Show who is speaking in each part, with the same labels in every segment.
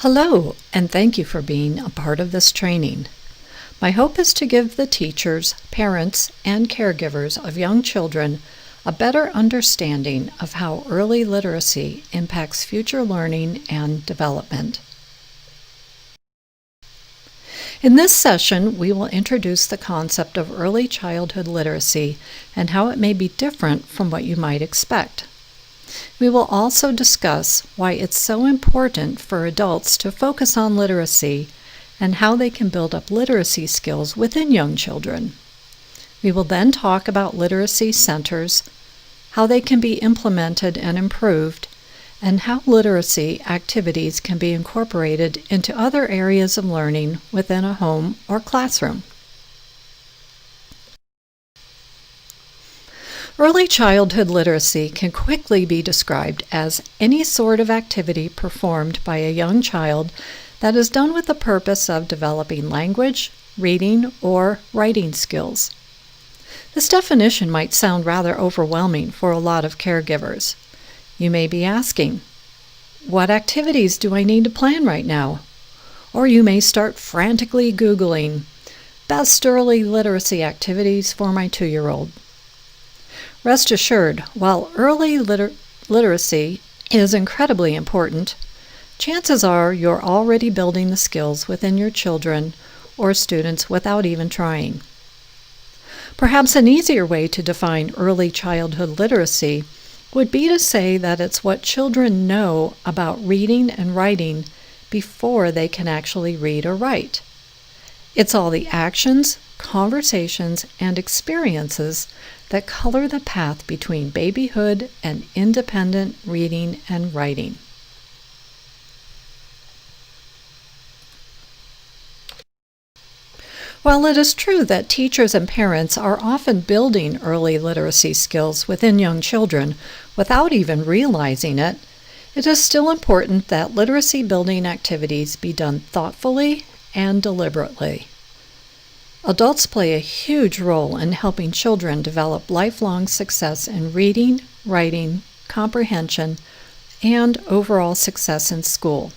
Speaker 1: Hello, and thank you for being a part of this training. My hope is to give the teachers, parents, and caregivers of young children a better understanding of how early literacy impacts future learning and development. In this session, we will introduce the concept of early childhood literacy and how it may be different from what you might expect. We will also discuss why it's so important for adults to focus on literacy and how they can build up literacy skills within young children. We will then talk about literacy centers, how they can be implemented and improved, and how literacy activities can be incorporated into other areas of learning within a home or classroom. Early childhood literacy can quickly be described as any sort of activity performed by a young child that is done with the purpose of developing language, reading, or writing skills. This definition might sound rather overwhelming for a lot of caregivers. You may be asking, what activities do I need to plan right now? Or you may start frantically Googling, best early literacy activities for my 2-year-old. Rest assured, while early literacy is incredibly important, chances are you're already building the skills within your children or students without even trying. Perhaps an easier way to define early childhood literacy would be to say that it's what children know about reading and writing before they can actually read or write. It's all the actions, conversations, and experiences that color the path between babyhood and independent reading and writing. While it is true that teachers and parents are often building early literacy skills within young children without even realizing it, it is still important that literacy building activities be done thoughtfully and deliberately. Adults play a huge role in helping children develop lifelong success in reading, writing, comprehension, and overall success in school.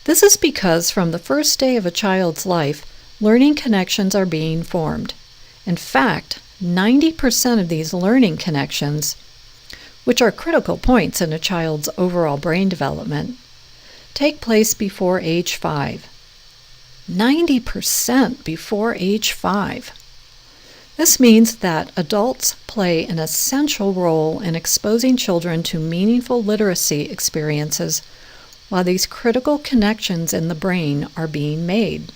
Speaker 1: This is because from the first day of a child's life, learning connections are being formed. In fact, 90% of these learning connections, which are critical points in a child's overall brain development, take place before age 5. 90% before age 5. This means that adults play an essential role in exposing children to meaningful literacy experiences while these critical connections in the brain are being made.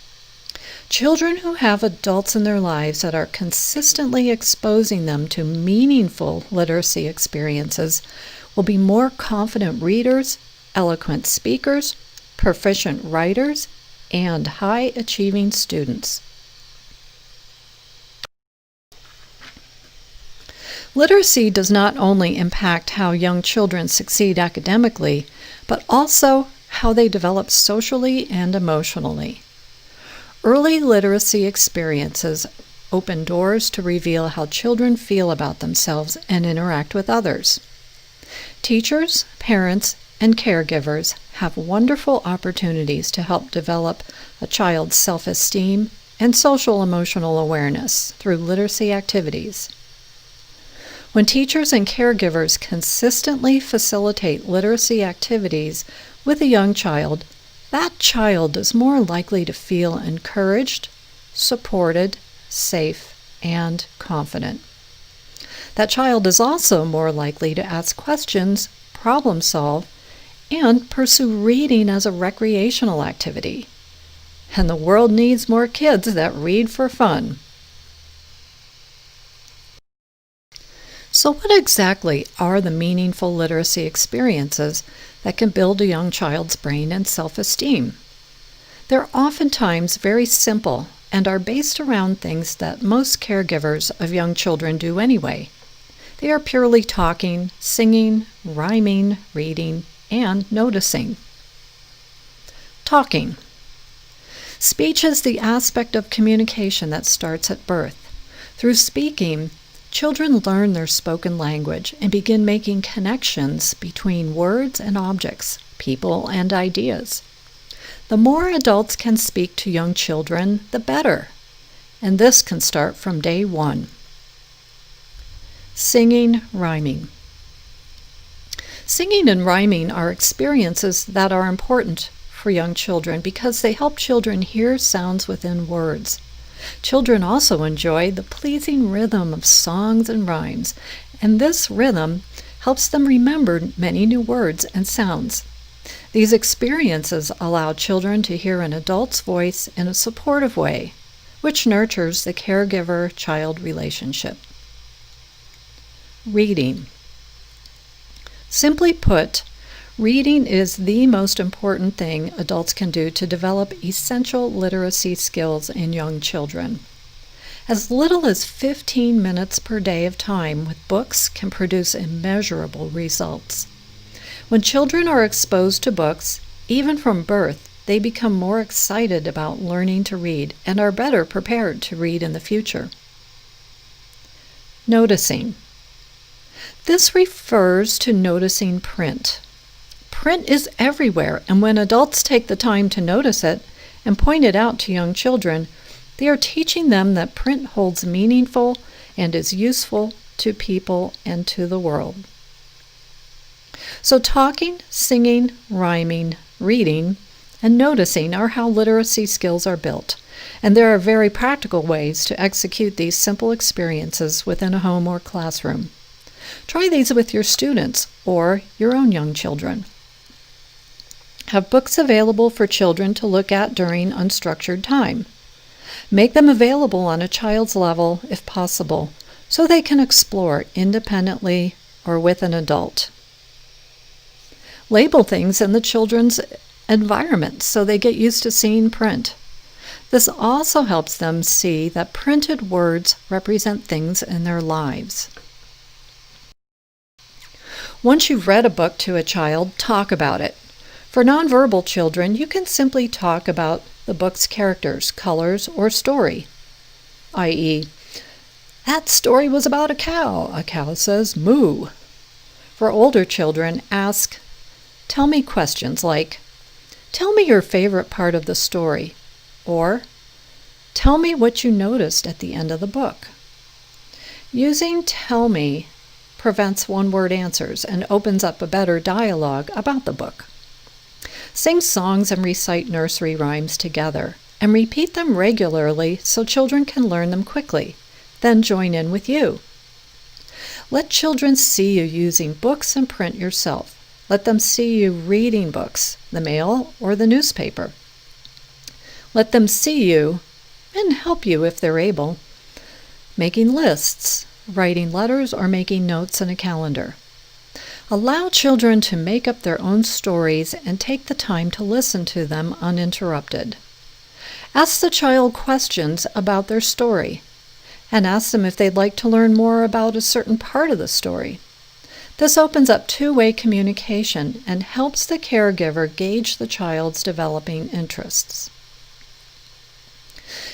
Speaker 1: Children who have adults in their lives that are consistently exposing them to meaningful literacy experiences will be more confident readers, eloquent speakers, proficient writers, and high-achieving students. Literacy does not only impact how young children succeed academically, but also how they develop socially and emotionally. Early literacy experiences open doors to reveal how children feel about themselves and interact with others. Teachers, parents, and caregivers have wonderful opportunities to help develop a child's self-esteem and social emotional awareness through literacy activities. When teachers and caregivers consistently facilitate literacy activities with a young child, that child is more likely to feel encouraged, supported, safe, and confident. That child is also more likely to ask questions, problem solve, and pursue reading as a recreational activity. And the world needs more kids that read for fun. So what exactly are the meaningful literacy experiences that can build a young child's brain and self-esteem? They're oftentimes very simple and are based around things that most caregivers of young children do anyway. They are purely talking, singing, rhyming, reading, and noticing. Talking. Speech is the aspect of communication that starts at birth. Through speaking, children learn their spoken language and begin making connections between words and objects, people and ideas. The more adults can speak to young children, the better. And this can start from day one. Singing, rhyming. Singing and rhyming are experiences that are important for young children because they help children hear sounds within words. Children also enjoy the pleasing rhythm of songs and rhymes, and this rhythm helps them remember many new words and sounds. These experiences allow children to hear an adult's voice in a supportive way, which nurtures the caregiver-child relationship. Reading. Simply put, reading is the most important thing adults can do to develop essential literacy skills in young children. As little as 15 minutes per day of time with books can produce immeasurable results. When children are exposed to books, even from birth, they become more excited about learning to read and are better prepared to read in the future. Noticing. This refers to noticing print. Print is everywhere, and when adults take the time to notice it and point it out to young children, they are teaching them that print holds meaningful and is useful to people and to the world. So talking, singing, rhyming, reading, and noticing are how literacy skills are built, and there are very practical ways to execute these simple experiences within a home or classroom. Try these with your students or your own young children. Have books available for children to look at during unstructured time. Make them available on a child's level if possible, so they can explore independently or with an adult. Label things in the children's environment so they get used to seeing print. This also helps them see that printed words represent things in their lives. Once you've read a book to a child, talk about it. For nonverbal children, you can simply talk about the book's characters, colors, or story. I.e., that story was about a cow. A cow says moo. For older children, ask, tell me questions like, tell me your favorite part of the story, or tell me what you noticed at the end of the book. Using tell me prevents one-word answers and opens up a better dialogue about the book. Sing songs and recite nursery rhymes together, and repeat them regularly so children can learn them quickly, then join in with you. Let children see you using books and print yourself. Let them see you reading books, the mail, or the newspaper. Let them see you, and help you if they're able, making lists, writing letters, or making notes in a calendar. Allow children to make up their own stories and take the time to listen to them uninterrupted. Ask the child questions about their story, and ask them if they'd like to learn more about a certain part of the story. This opens up two-way communication and helps the caregiver gauge the child's developing interests.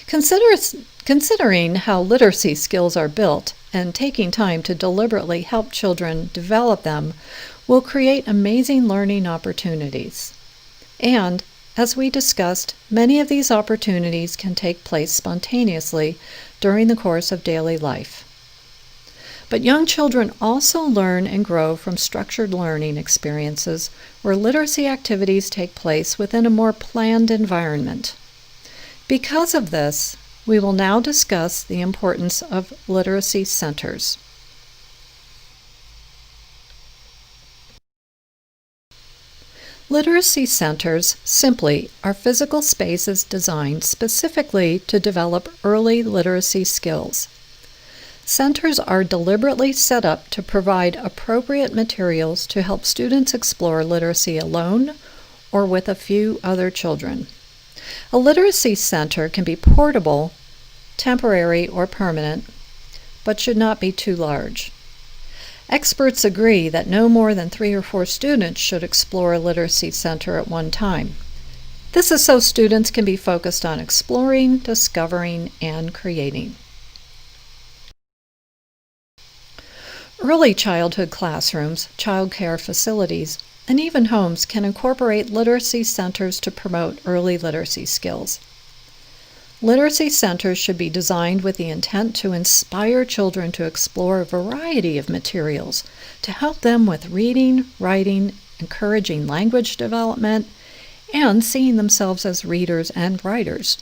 Speaker 1: Considering how literacy skills are built and taking time to deliberately help children develop them will create amazing learning opportunities. And, as we discussed, many of these opportunities can take place spontaneously during the course of daily life. But young children also learn and grow from structured learning experiences where literacy activities take place within a more planned environment. Because of this, we will now discuss the importance of literacy centers. Literacy centers, simply, are physical spaces designed specifically to develop early literacy skills. Centers are deliberately set up to provide appropriate materials to help students explore literacy alone or with a few other children. A literacy center can be portable, temporary, or permanent, but should not be too large. Experts agree that no more than 3 or 4 students should explore a literacy center at one time. This is so students can be focused on exploring, discovering, and creating. Early childhood classrooms, child care facilities, and even homes can incorporate literacy centers to promote early literacy skills. Literacy centers should be designed with the intent to inspire children to explore a variety of materials to help them with reading, writing, encouraging language development, and seeing themselves as readers and writers.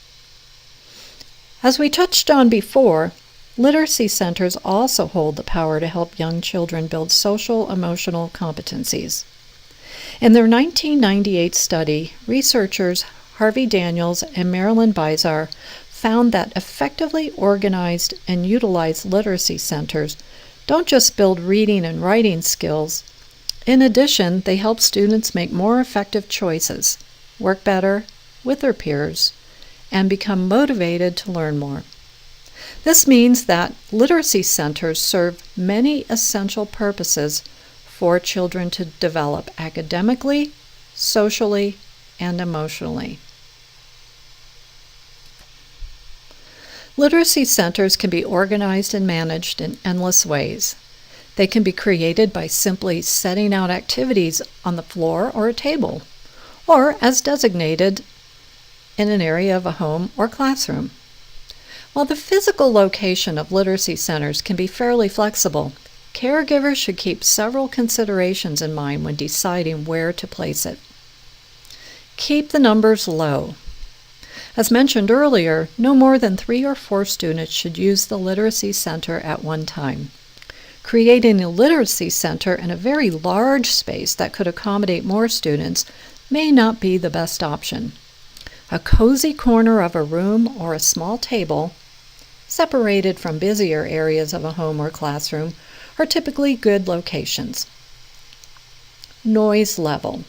Speaker 1: As we touched on before, literacy centers also hold the power to help young children build social-emotional competencies. In their 1998 study, researchers Harvey Daniels and Marilyn Bizar found that effectively organized and utilized literacy centers don't just build reading and writing skills. In addition, they help students make more effective choices, work better with their peers, and become motivated to learn more. This means that literacy centers serve many essential purposes for children to develop academically, socially, and emotionally. Literacy centers can be organized and managed in endless ways. They can be created by simply setting out activities on the floor or a table, or as designated in an area of a home or classroom. While the physical location of literacy centers can be fairly flexible, caregivers should keep several considerations in mind when deciding where to place it. Keep the numbers low. As mentioned earlier, no more than 3 or 4 students should use the literacy center at one time. Creating a literacy center in a very large space that could accommodate more students may not be the best option. A cozy corner of a room or a small table, separated from busier areas of a home or classroom, are typically good locations. Noise level.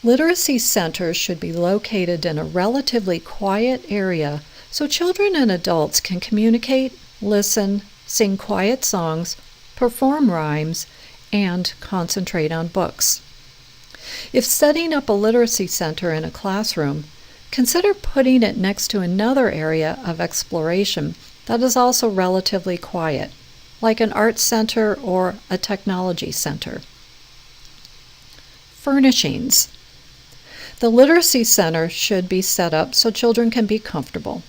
Speaker 1: Literacy centers should be located in a relatively quiet area so children and adults can communicate, listen, sing quiet songs, perform rhymes, and concentrate on books. If setting up a literacy center in a classroom, consider putting it next to another area of exploration that is also relatively quiet, like an art center or a technology center. Furnishings. The literacy center should be set up so children can be comfortable.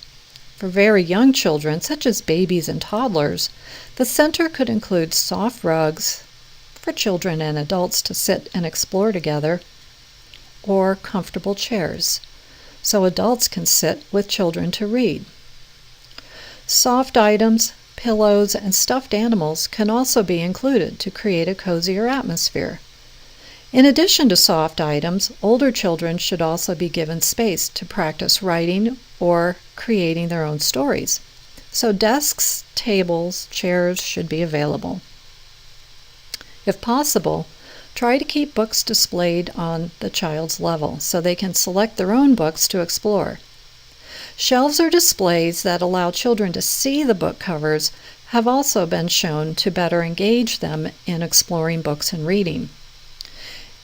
Speaker 1: For very young children, such as babies and toddlers, the center could include soft rugs for children and adults to sit and explore together, or comfortable chairs, so adults can sit with children to read. Soft items, pillows, and stuffed animals can also be included to create a cozier atmosphere. In addition to soft items, older children should also be given space to practice writing or creating their own stories. So desks, tables, chairs should be available. If possible, try to keep books displayed on the child's level so they can select their own books to explore. Shelves or displays that allow children to see the book covers have also been shown to better engage them in exploring books and reading.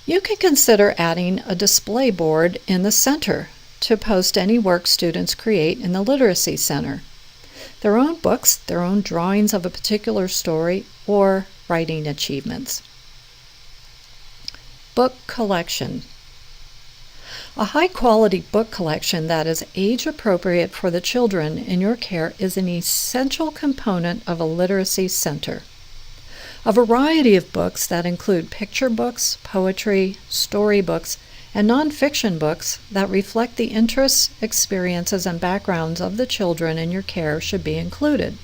Speaker 1: You can consider adding a display board in the center to post any work students create in the literacy center. Their own books, their own drawings of a particular story, or writing achievements. Book collection. A high-quality book collection that is age-appropriate for the children in your care is an essential component of a literacy center. A variety of books that include picture books, poetry, storybooks, and nonfiction books that reflect the interests, experiences, and backgrounds of the children in your care should be included.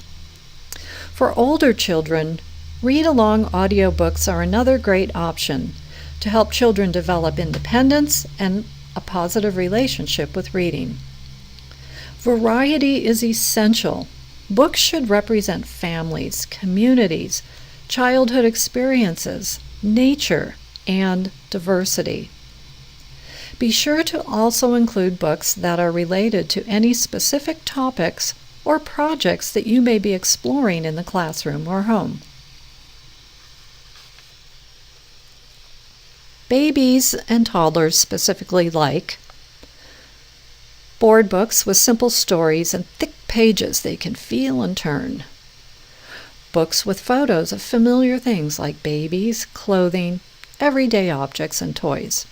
Speaker 1: For older children, read-along audiobooks are another great option to help children develop independence and a positive relationship with reading. Variety is essential. Books should represent families, communities, childhood experiences, nature, and diversity. Be sure to also include books that are related to any specific topics or projects that you may be exploring in the classroom or home. Babies and toddlers specifically like board books with simple stories and thick pages they can feel and turn. Books with photos of familiar things like babies, clothing, everyday objects and toys.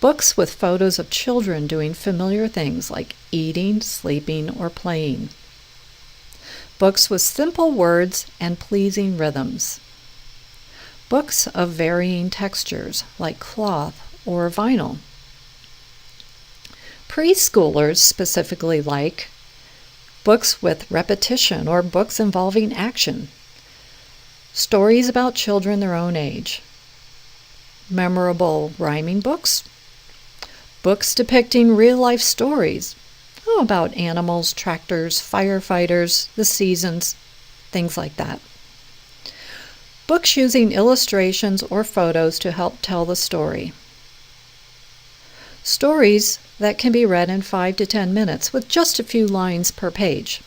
Speaker 1: Books with photos of children doing familiar things like eating, sleeping, or playing. Books with simple words and pleasing rhythms. Books of varying textures like cloth or vinyl. Preschoolers specifically like books with repetition or books involving action. Stories about children their own age. Memorable rhyming books. Books depicting real-life stories about animals, tractors, firefighters, the seasons, things like that. Books using illustrations or photos to help tell the story. Stories that can be read in 5 to 10 minutes with just a few lines per page.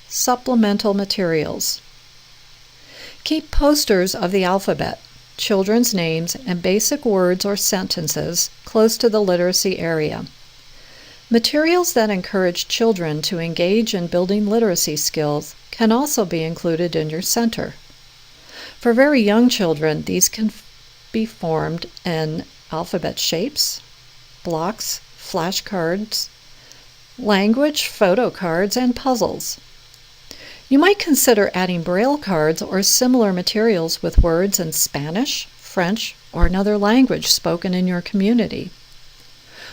Speaker 1: Supplemental materials. Keep posters of the alphabet, children's names, and basic words or sentences close to the literacy area. Materials that encourage children to engage in building literacy skills can also be included in your center. For very young children, these can be formed in alphabet shapes, blocks, flashcards, language, photo cards, and puzzles. You might consider adding Braille cards or similar materials with words in Spanish, French, or another language spoken in your community.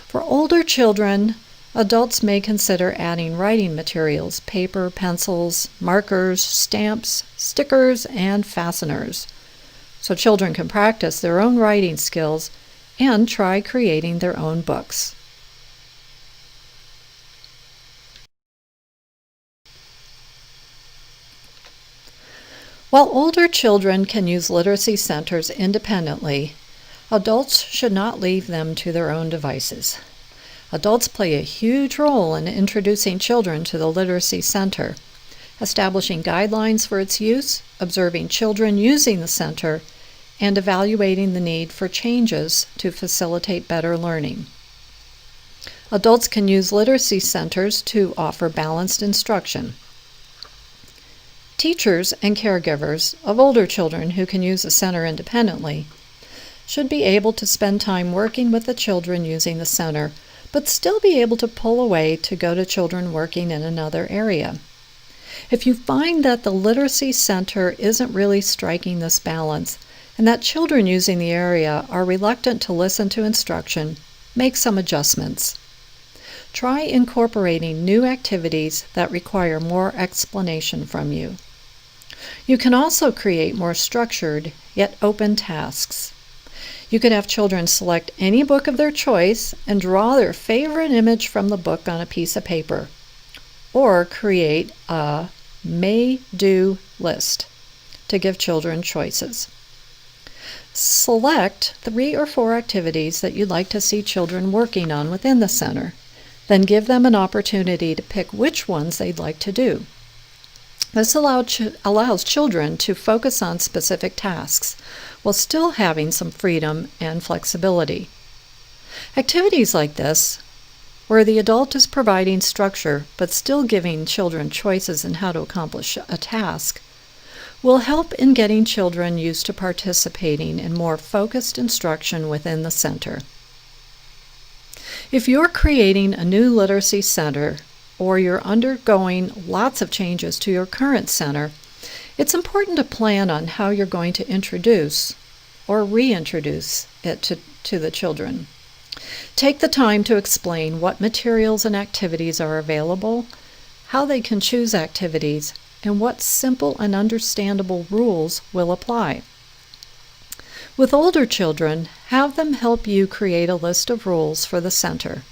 Speaker 1: For older children, adults may consider adding writing materials, paper, pencils, markers, stamps, stickers, and fasteners, so children can practice their own writing skills and try creating their own books. While older children can use literacy centers independently, adults should not leave them to their own devices. Adults play a huge role in introducing children to the Literacy Center, establishing guidelines for its use, observing children using the center, and evaluating the need for changes to facilitate better learning. Adults can use literacy centers to offer balanced instruction. Teachers and caregivers of older children who can use the center independently should be able to spend time working with the children using the center, but still be able to pull away to go to children working in another area. If you find that the Literacy Center isn't really striking this balance, and that children using the area are reluctant to listen to instruction, make some adjustments. Try incorporating new activities that require more explanation from you. You can also create more structured, yet open tasks. You could have children select any book of their choice and draw their favorite image from the book on a piece of paper, or create a may-do list to give children choices. Select 3 or 4 activities that you'd like to see children working on within the center. Then give them an opportunity to pick which ones they'd like to do. This allows children to focus on specific tasks while still having some freedom and flexibility. Activities like this, where the adult is providing structure but still giving children choices in how to accomplish a task, will help in getting children used to participating in more focused instruction within the center. If you're creating a new literacy center, or you're undergoing lots of changes to your current center, it's important to plan on how you're going to introduce or reintroduce it to the children. Take the time to explain what materials and activities are available, how they can choose activities, and what simple and understandable rules will apply. With older children, have them help you create a list of rules for the center.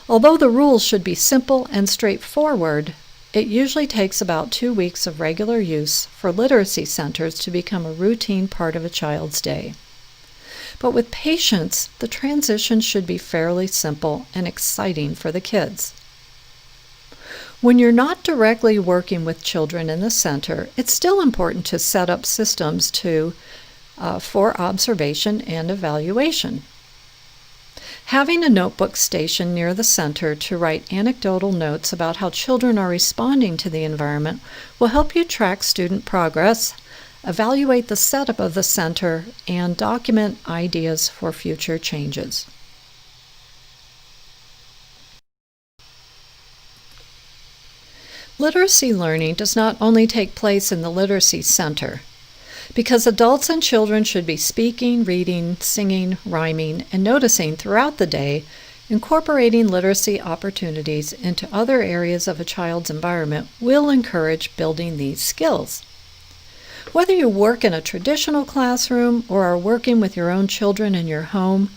Speaker 1: Although the rules should be simple and straightforward, it usually takes about 2 weeks of regular use for literacy centers to become a routine part of a child's day. But with patience, the transition should be fairly simple and exciting for the kids. When you're not directly working with children in the center, it's still important to set up systems for observation and evaluation. Having a notebook station near the center to write anecdotal notes about how children are responding to the environment will help you track student progress, evaluate the setup of the center, and document ideas for future changes. Literacy learning does not only take place in the Literacy Center. Because adults and children should be speaking, reading, singing, rhyming, and noticing throughout the day, incorporating literacy opportunities into other areas of a child's environment will encourage building these skills. Whether you work in a traditional classroom or are working with your own children in your home,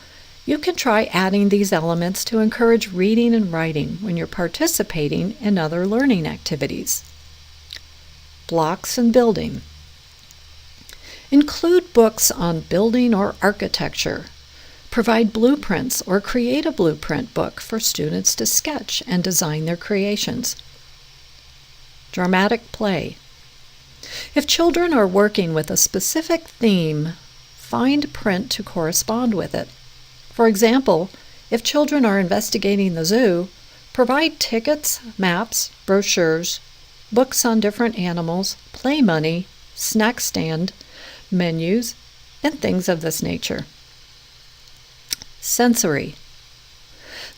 Speaker 1: you can try adding these elements to encourage reading and writing when you're participating in other learning activities. Blocks and building. Include books on building or architecture. Provide blueprints or create a blueprint book for students to sketch and design their creations. Dramatic play. If children are working with a specific theme, find print to correspond with it. For example, if children are investigating the zoo, provide tickets, maps, brochures, books on different animals, play money, snack stand, menus, and things of this nature. Sensory.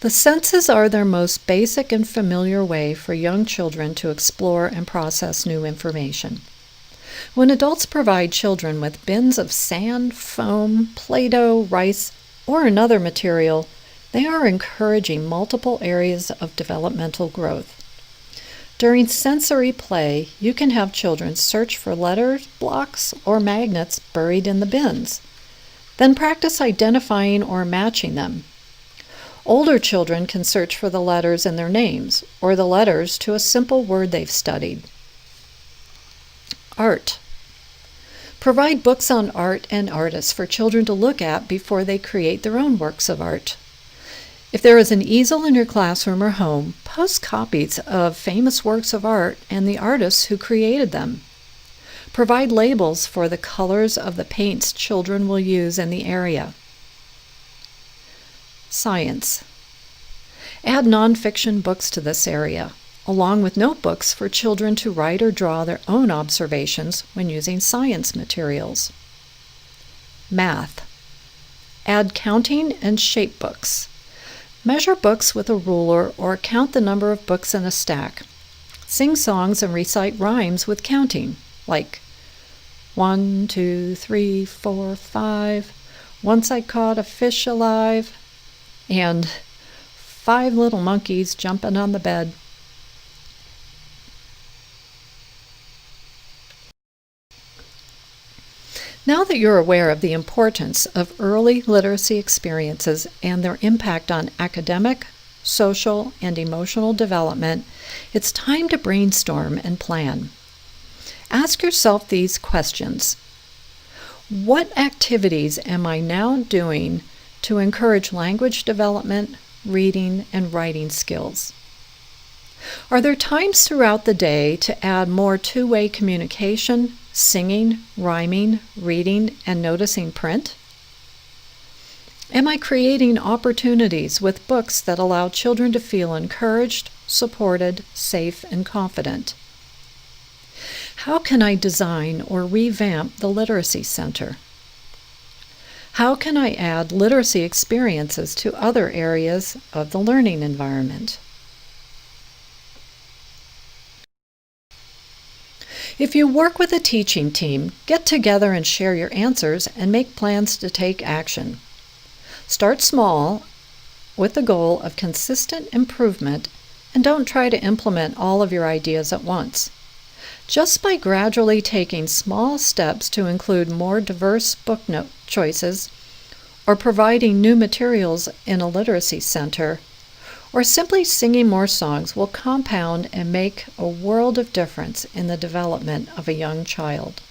Speaker 1: The senses are their most basic and familiar way for young children to explore and process new information. When adults provide children with bins of sand, foam, Play-Doh, rice, or another material, they are encouraging multiple areas of developmental growth. During sensory play, you can have children search for letters, blocks, or magnets buried in the bins. Then practice identifying or matching them. Older children can search for the letters in their names, or the letters to a simple word they've studied. Art. Provide books on art and artists for children to look at before they create their own works of art. If there is an easel in your classroom or home, post copies of famous works of art and the artists who created them. Provide labels for the colors of the paints children will use in the area. Science. Add nonfiction books to this area, along with notebooks for children to write or draw their own observations when using science materials. Math. Add counting and shape books. Measure books with a ruler or count the number of books in a stack. Sing songs and recite rhymes with counting, like 1, 2, 3, 4, 5, once I caught a fish alive, and 5 little monkeys jumping on the bed. Now that you're aware of the importance of early literacy experiences and their impact on academic, social, and emotional development, it's time to brainstorm and plan. Ask yourself these questions. What activities am I now doing to encourage language development, reading, and writing skills? Are there times throughout the day to add more two-way communication, singing, rhyming, reading, and noticing print? Am I creating opportunities with books that allow children to feel encouraged, supported, safe, and confident? How can I design or revamp the Literacy Center? How can I add literacy experiences to other areas of the learning environment? If you work with a teaching team, get together and share your answers and make plans to take action. Start small with the goal of consistent improvement and don't try to implement all of your ideas at once. Just by gradually taking small steps to include more diverse book note choices, or providing new materials in a literacy center, or simply singing more songs will compound and make a world of difference in the development of a young child.